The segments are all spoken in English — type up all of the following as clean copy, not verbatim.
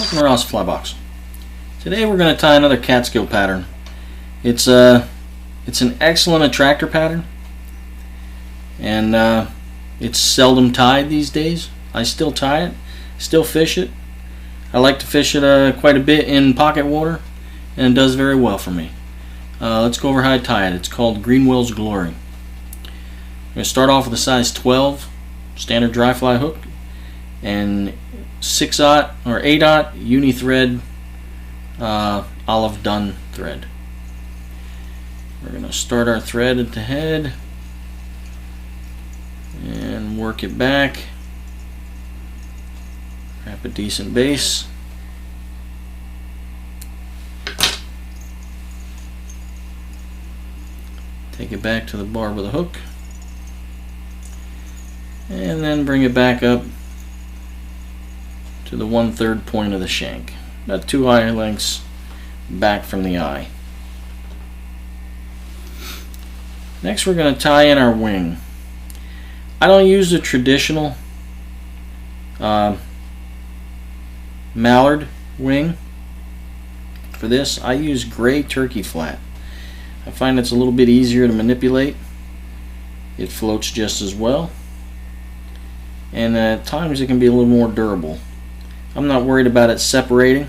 Welcome to Ross Fly Box. Today we're going to tie another Catskill pattern. It's an excellent attractor pattern, and it's seldom tied these days. I still tie it, still fish it. I like to fish it quite a bit in pocket water, and it does very well for me. Let's go over how I tie it. It's called Greenwells Glory. I'm going to start off with a size 12 standard dry fly hook and 6/0 or 8/0 uni thread olive dun thread. We're going to start our thread at the head and work it back. Wrap a decent base. Take it back to the barb of the hook and then bring it back up to the 1/3 point of the shank, about 2 eye lengths back from the eye. Next we're going to tie in our wing. I don't use the traditional mallard wing for this. I use gray turkey flat. I find it's a little bit easier to manipulate. It floats just as well, and at times it can be a little more durable. I'm not worried about it separating.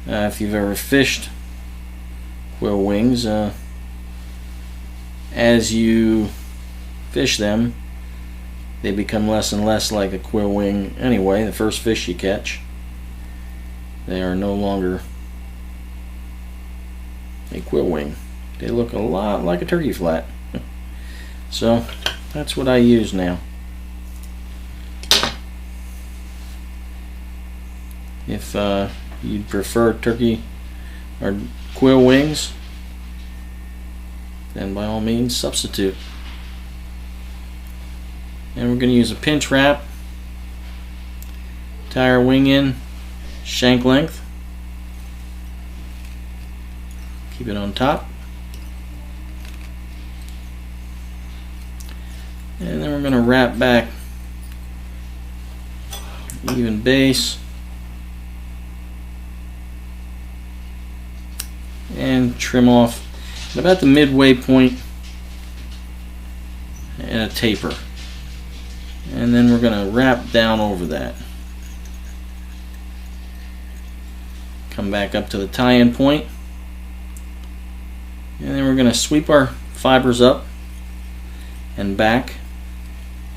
If you've ever fished quill wings, as you fish them, they become less and less like a quill wing anyway. The first fish you catch, they are no longer a quill wing. They look a lot like a turkey flat. So that's what I use now. If you'd prefer turkey or quill wings, then by all means substitute. And we're going to use a pinch wrap, tie our wing in shank length, keep it on top, and then we're going to wrap back even base and trim off at about the midway point and a taper, and then we're going to wrap down over that, come back up to the tie-in point, and then we're going to sweep our fibers up and back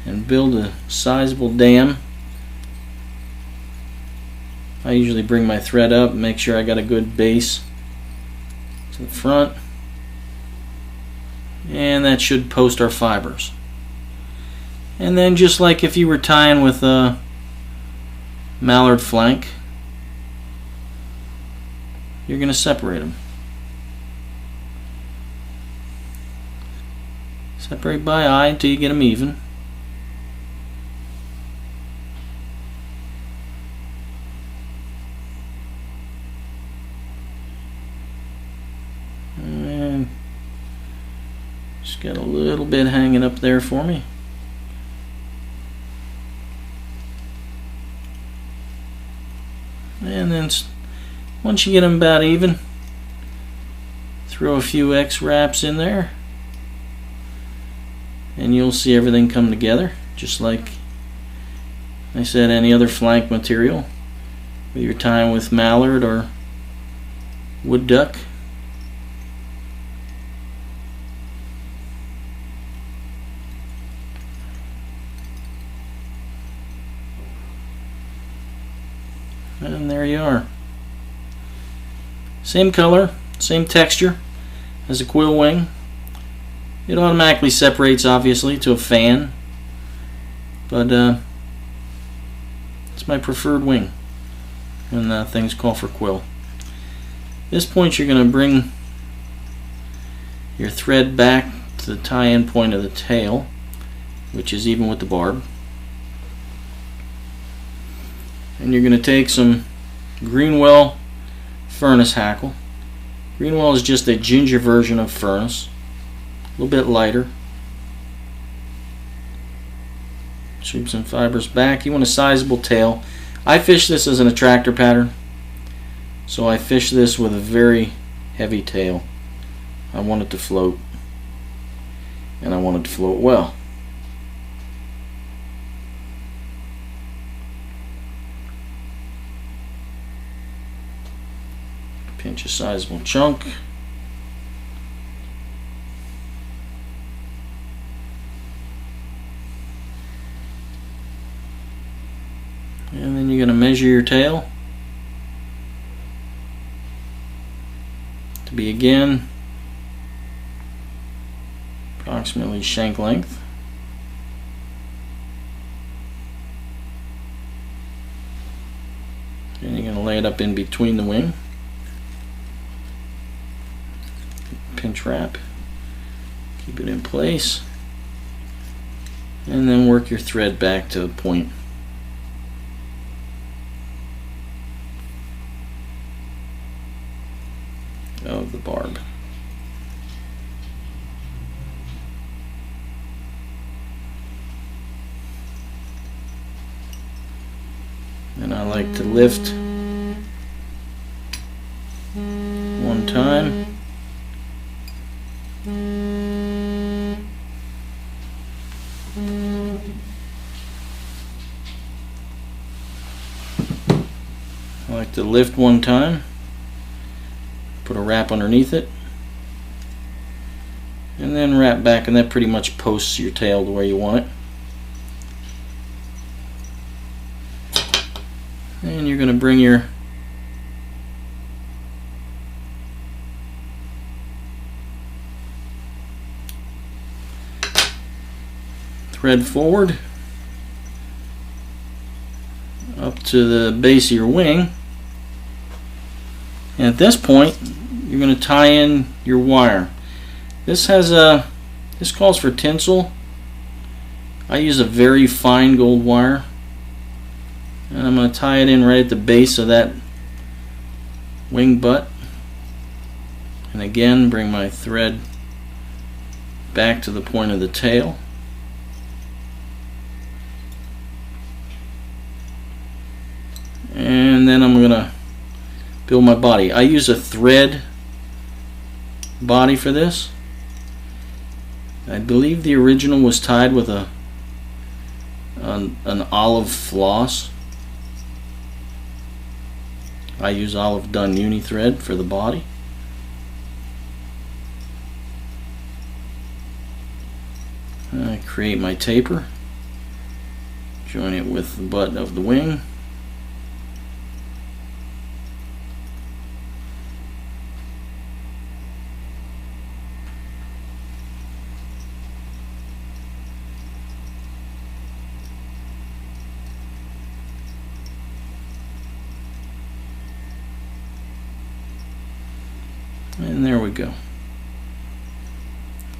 and build a sizable dam. I usually bring my thread up and make sure I got a good base to the front, and that should post our fibers. And then, just like if you were tying with a mallard flank, you're going to separate them. Separate by eye until you get them even. And just got a little bit hanging up there for me. And then once you get them about even, throw a few X wraps in there, and you'll see everything come together just like I said any other flank material, whether you're tying with mallard or wood duck. And there you are. Same color, same texture as a quill wing. It automatically separates, obviously, to a fan, but it's my preferred wing when things call for quill. At this point, you're going to bring your thread back to the tie-in point of the tail, which is even with the barb. And you're going to take some Greenwell furnace hackle. Greenwell is just a ginger version of furnace, a little bit lighter. Sweep some fibers back. You want a sizable tail. I fish this as an attractor pattern, so I fish this with a very heavy tail. I want it to float, and I want it to float well. Pinch a sizable chunk. And then you're going to measure your tail to be, again, approximately shank length. And you're going to lay it up in between the wing. Pinch wrap, keep it in place, and then work your thread back to the point of the barb. And I like to lift one time. I like to lift one time, put a wrap underneath it, and then wrap back, and that pretty much posts your tail the way you want it. And you're going to bring your thread forward up to the base of your wing, and at this point you're going to tie in your wire. This calls for tinsel. I use a very fine gold wire, and I'm going to tie it in right at the base of that wing butt, and again bring my thread back to the point of the tail. And then I'm going to build my body. I use a thread body for this. I believe the original was tied with an olive floss. I use olive done uni thread for the body. I create my taper, join it with the butt of the wing. And there we go.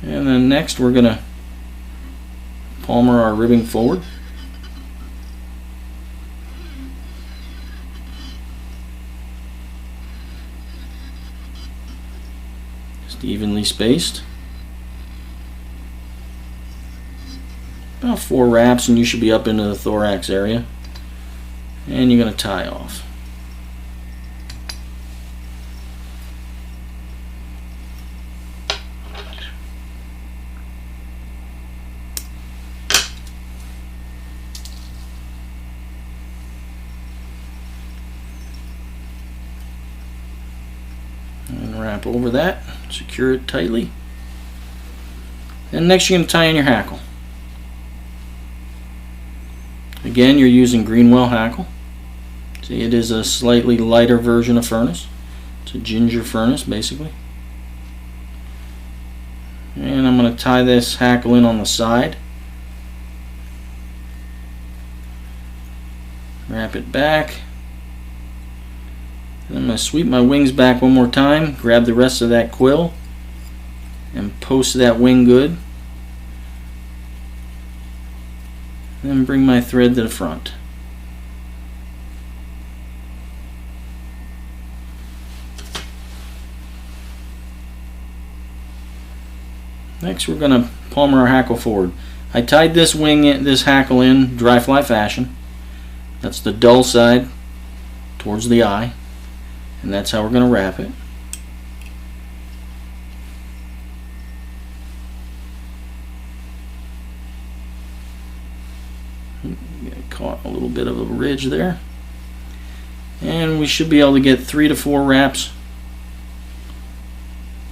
And then next we're going to palmer our ribbing forward. Just evenly spaced. About 4 wraps and you should be up into the thorax area. And you're going to tie off. And wrap over that, secure it tightly. And next you're going to tie in your hackle. Again, you're using Greenwell hackle. See, it is a slightly lighter version of furnace. It's a ginger furnace basically. And I'm going to tie this hackle in on the side. Wrap it back. And I'm going to sweep my wings back one more time, grab the rest of that quill, and post that wing good. Then bring my thread to the front. Next we're going to palmer our hackle forward. I tied this wing in, this hackle in dry fly fashion. That's the dull side towards the eye, and that's how we're going to wrap it. Got caught a little bit of a ridge there, and we should be able to get 3 to 4 wraps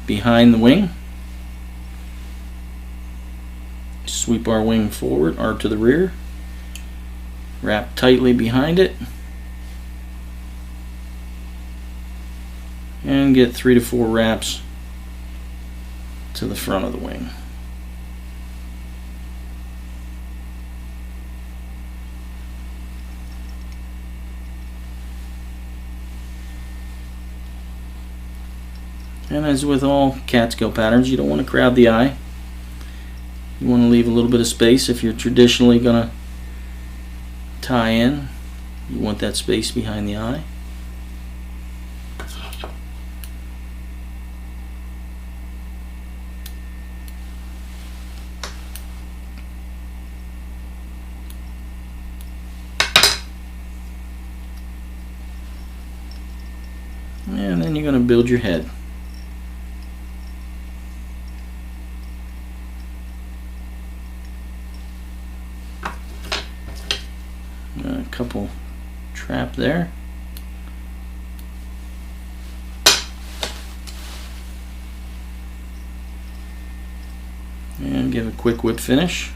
behind the wing. Sweep our wing forward or to the rear, wrap tightly behind it, and get 3 to 4 wraps to the front of the wing. And as with all catskill patterns, you don't want to crowd the eye. You want to leave a little bit of space. If you're traditionally going to tie in, you want that space behind the eye. And then you're going to build your head. A couple trap there. And give a quick whip finish.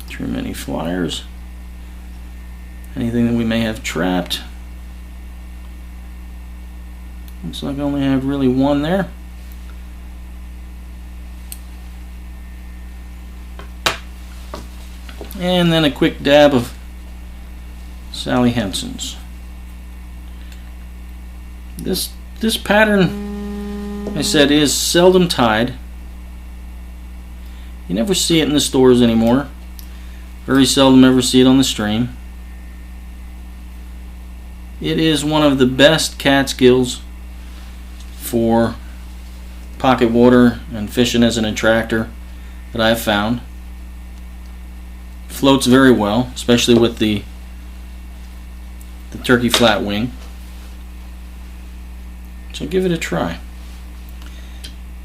Trim any flyers, anything that we may have trapped. Looks like I only have really one there. And then a quick dab of Sally Hempson's. This pattern, I said, is seldom tied. You never see it in the stores anymore. Very seldom ever see it on the stream. It is one of the best catskills for pocket water and fishing as an attractor that I've found. Floats very well, especially with the turkey flat wing. So give it a try.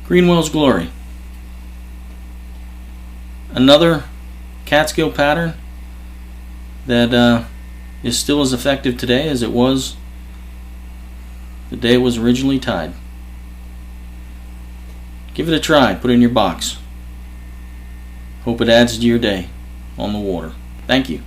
Greenwells Glory. Another catskill pattern that is still as effective today as it was the day it was originally tied. Give it a try. Put it in your box. Hope it adds to your day on the water. Thank you.